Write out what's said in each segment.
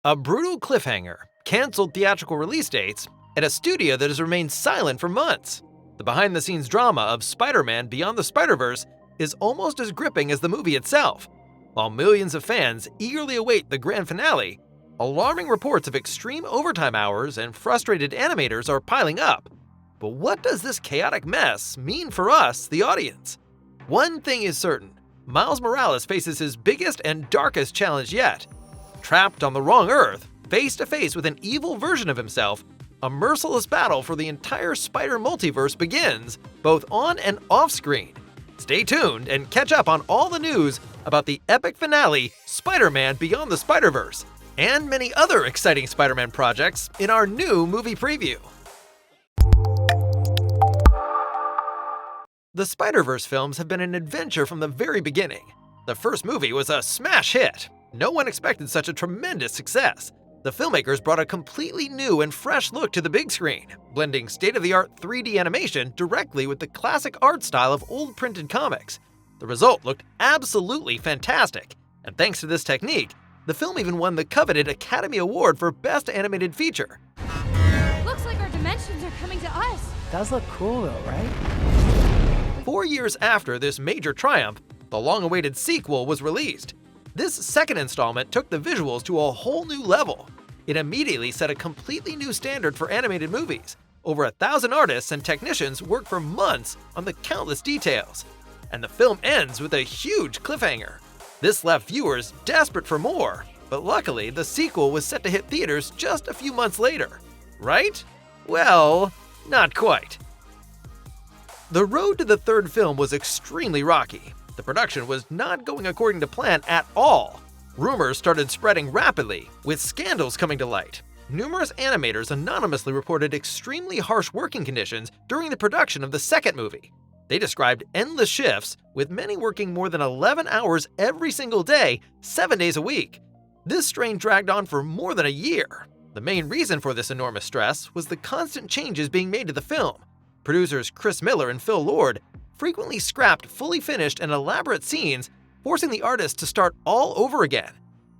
A brutal cliffhanger, canceled theatrical release dates, and a studio that has remained silent for months. The behind-the-scenes drama of Spider-Man Beyond the Spider-Verse is almost as gripping as the movie itself. While millions of fans eagerly await the grand finale, alarming reports of extreme overtime hours and frustrated animators are piling up. But what does this chaotic mess mean for us, the audience? One thing is certain, Miles Morales faces his biggest and darkest challenge yet. Trapped on the wrong Earth, face to face with an evil version of himself, a merciless battle for the entire Spider multiverse begins, both on and off screen. Stay tuned and catch up on all the news about the epic finale, Spider-Man Beyond the Spider-Verse, and many other exciting Spider-Man projects in our new movie preview. The Spider-Verse films have been an adventure from the very beginning. The first movie was a smash hit. No one expected such a tremendous success. The filmmakers brought a completely new and fresh look to the big screen, blending state-of-the-art 3D animation directly with the classic art style of old printed comics. The result looked absolutely fantastic, and thanks to this technique, the film even won the coveted Academy Award for Best Animated Feature. Looks like our dimensions are coming to us. Does look cool though, right? 4 years after this major triumph, the long-awaited sequel was released. This second installment took the visuals to a whole new level. It immediately set a completely new standard for animated movies. Over 1,000 artists and technicians worked for months on the countless details. And the film ends with a huge cliffhanger. This left viewers desperate for more, but luckily the sequel was set to hit theaters just a few months later. Right? Well, not quite. The road to the third film was extremely rocky. The production was not going according to plan at all. Rumors started spreading rapidly, with scandals coming to light. Numerous animators anonymously reported extremely harsh working conditions during the production of the second movie. They described endless shifts, with many working more than 11 hours every single day, 7 days a week. This strain dragged on for more than a year. The main reason for this enormous stress was the constant changes being made to the film. Producers Chris Miller and Phil Lord frequently scrapped fully finished and elaborate scenes, forcing the artists to start all over again.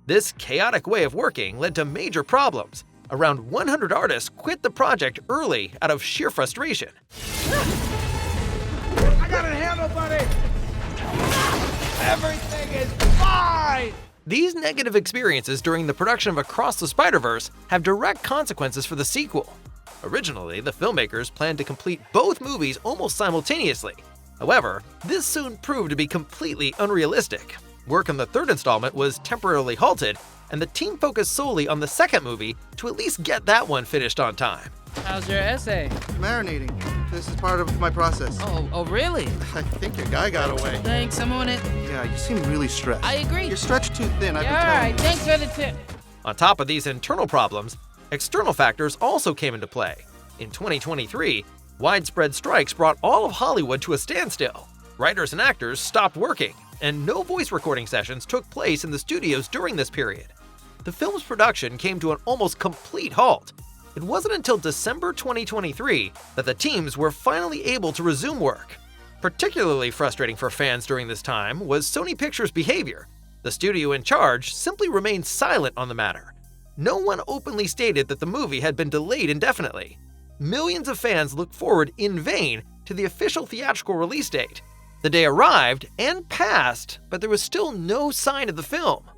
This chaotic way of working led to major problems. Around 100 artists quit the project early out of sheer frustration. I got it handled, buddy! Everything is fine! These negative experiences during the production of Across the Spider-Verse have direct consequences for the sequel. Originally, the filmmakers planned to complete both movies almost simultaneously. However, this soon proved to be completely unrealistic. Work on the third installment was temporarily halted, and the team focused solely on the second movie to at least get that one finished on time. How's your essay? Marinating. This is part of my process. Oh, really? I think your guy got away. Thanks, I'm on it. Yeah, you seem really stressed. I agree. You're stretched too thin. I've been Yeah, telling alright, you. thanks for the tip. On top of these internal problems, external factors also came into play. In 2023, widespread strikes brought all of Hollywood to a standstill. Writers and actors stopped working, and no voice recording sessions took place in the studios during this period. The film's production came to an almost complete halt. It wasn't until December 2023 that the teams were finally able to resume work. Particularly frustrating for fans during this time was Sony Pictures' behavior. The studio in charge simply remained silent on the matter. No one openly stated that the movie had been delayed indefinitely. Millions of fans looked forward in vain to the official theatrical release date. The day arrived and passed, but there was still no sign of the film.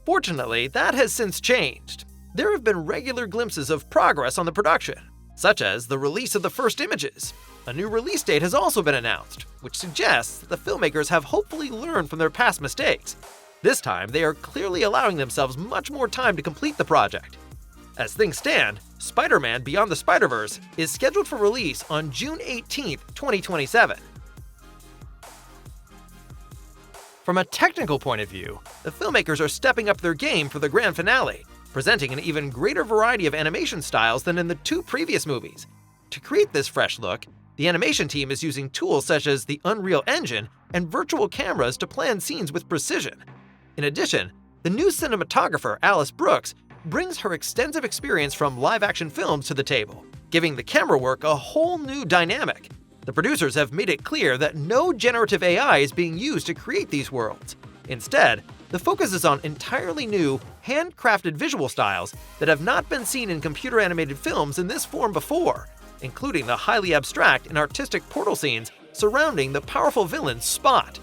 Fortunately, that has since changed. There have been regular glimpses of progress on the production, such as the release of the first images. A new release date has also been announced, which suggests that the filmmakers have hopefully learned from their past mistakes. This time, they are clearly allowing themselves much more time to complete the project. As things stand, Spider-Man Beyond the Spider-Verse is scheduled for release on June 18, 2027. From a technical point of view, the filmmakers are stepping up their game for the grand finale, presenting an even greater variety of animation styles than in the two previous movies. To create this fresh look, the animation team is using tools such as the Unreal Engine and virtual cameras to plan scenes with precision. In addition, the new cinematographer Alice Brooks brings her extensive experience from live-action films to the table, giving the camera work a whole new dynamic. The producers have made it clear that no generative AI is being used to create these worlds. Instead, The focus is on entirely new, handcrafted visual styles that have not been seen in computer-animated films in this form before, including the highly abstract and artistic portal scenes surrounding the powerful villain Spot.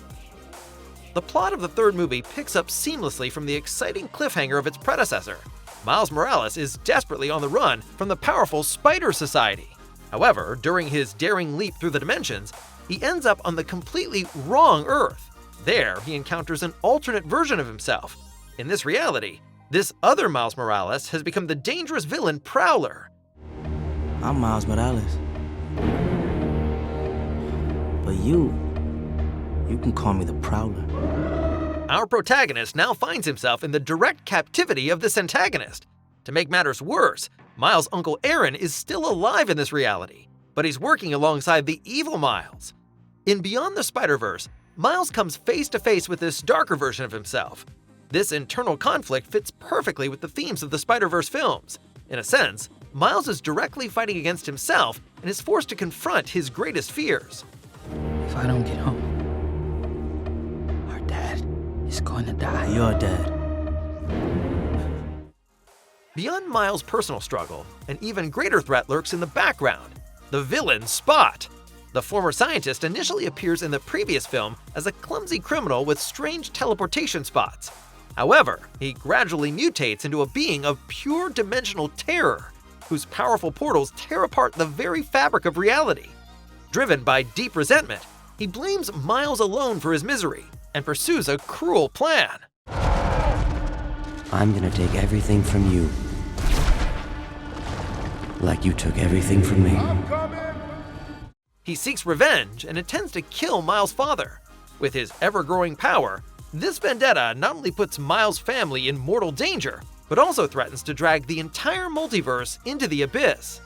The plot of the third movie picks up seamlessly from the exciting cliffhanger of its predecessor. Miles Morales is desperately on the run from the powerful Spider Society. However, during his daring leap through the dimensions, he ends up on the completely wrong Earth. There, he encounters an alternate version of himself. In this reality, this other Miles Morales has become the dangerous villain Prowler. I'm Miles Morales. But you can call me the Prowler. Our protagonist now finds himself in the direct captivity of this antagonist. To make matters worse, Miles' uncle Aaron is still alive in this reality, but he's working alongside the evil Miles. In Beyond the Spider-Verse, Miles comes face to face with this darker version of himself. This internal conflict fits perfectly with the themes of the Spider-Verse films. In a sense, Miles is directly fighting against himself and is forced to confront his greatest fears. If I don't get home, our dad is going to die. You're dead. Beyond Miles' personal struggle, an even greater threat lurks in the background: the villain Spot. The former scientist initially appears in the previous film as a clumsy criminal with strange teleportation spots. However, he gradually mutates into a being of pure dimensional terror, whose powerful portals tear apart the very fabric of reality. Driven by deep resentment, he blames Miles alone for his misery and pursues a cruel plan. I'm gonna take everything from you. Like you took everything from me. He seeks revenge and intends to kill Miles' father. With his ever-growing power, this vendetta not only puts Miles' family in mortal danger, but also threatens to drag the entire multiverse into the abyss.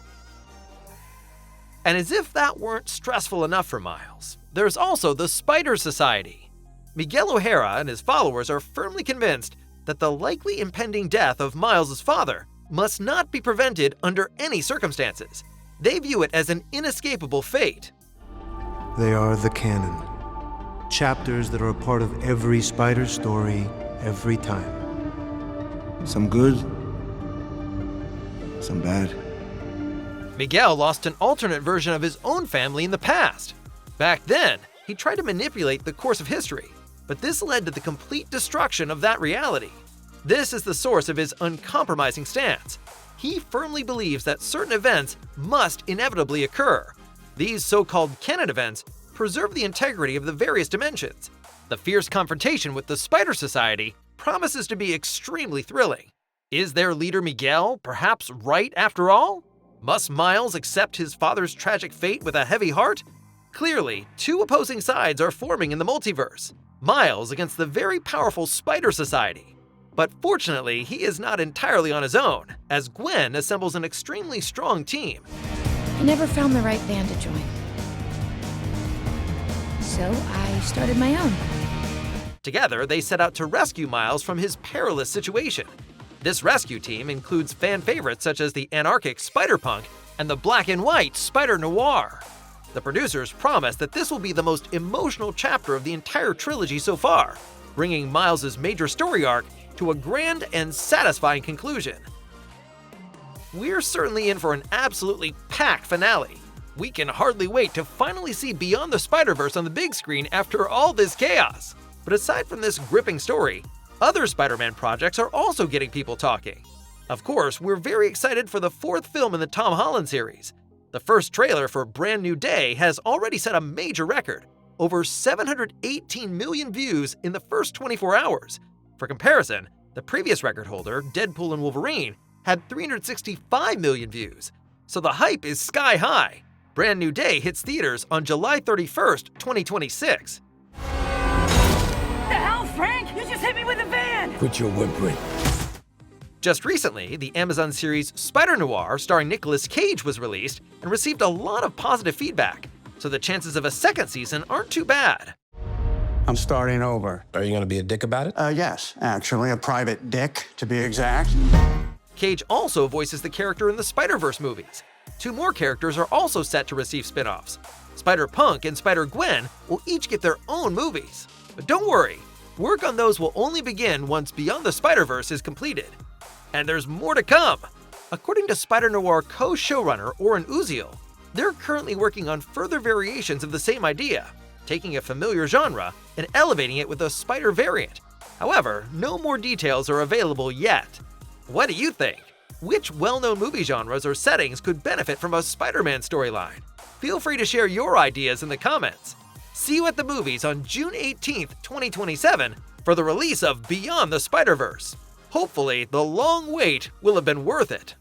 And as if that weren't stressful enough for Miles, there's also the Spider Society. Miguel O'Hara and his followers are firmly convinced that the likely impending death of Miles' father must not be prevented under any circumstances. They view it as an inescapable fate. They are the canon. Chapters that are a part of every Spider story, every time. Some good, some bad. Miguel lost an alternate version of his own family in the past. Back then, he tried to manipulate the course of history, but this led to the complete destruction of that reality. This is the source of his uncompromising stance. He firmly believes that certain events must inevitably occur. These so-called canon events preserve the integrity of the various dimensions. The fierce confrontation with the Spider Society promises to be extremely thrilling. Is their leader Miguel perhaps right after all? Must Miles accept his father's tragic fate with a heavy heart? Clearly, two opposing sides are forming in the multiverse. Miles against the very powerful Spider Society. But fortunately, he is not entirely on his own, as Gwen assembles an extremely strong team. I never found the right band to join. So I started my own. Together, they set out to rescue Miles from his perilous situation. This rescue team includes fan favorites such as the anarchic Spider-Punk and the black and white Spider-Noir. The producers promise that this will be the most emotional chapter of the entire trilogy so far, bringing Miles' major story arc to a grand and satisfying conclusion. We're certainly in for an absolutely packed finale. We can hardly wait to finally see Beyond the Spider-Verse on the big screen after all this chaos. But aside from this gripping story, other Spider-Man projects are also getting people talking. Of course, we're very excited for the fourth film in the Tom Holland series. The first trailer for Brand New Day has already set a major record, over 718 million views in the first 24 hours. For comparison, the previous record holder, Deadpool and Wolverine, had 365 million views. So the hype is sky high. Brand New Day hits theaters on July 31st, 2026. The hell, Frank? You just hit me with a van! Quit your whimpering. Just recently, the Amazon series Spider-Noir starring Nicolas Cage was released and received a lot of positive feedback, so the chances of a second season aren't too bad. I'm starting over. Are you gonna be a dick about it? Yes, actually, a private dick, to be exact. Cage also voices the character in the Spider-Verse movies. Two more characters are also set to receive spin-offs. Spider-Punk and Spider-Gwen will each get their own movies. But don't worry, Work on those will only begin once Beyond the Spider-Verse is completed. And there's more to come! According to Spider-Noir co-showrunner Oren Uziel, they're currently working on further variations of the same idea, taking a familiar genre and elevating it with a spider variant. However, no more details are available yet. What do you think? Which well-known movie genres or settings could benefit from a Spider-Man storyline? Feel free to share your ideas in the comments. See you at the movies on June 18th, 2027 for the release of Beyond the Spider-Verse. Hopefully, the long wait will have been worth it.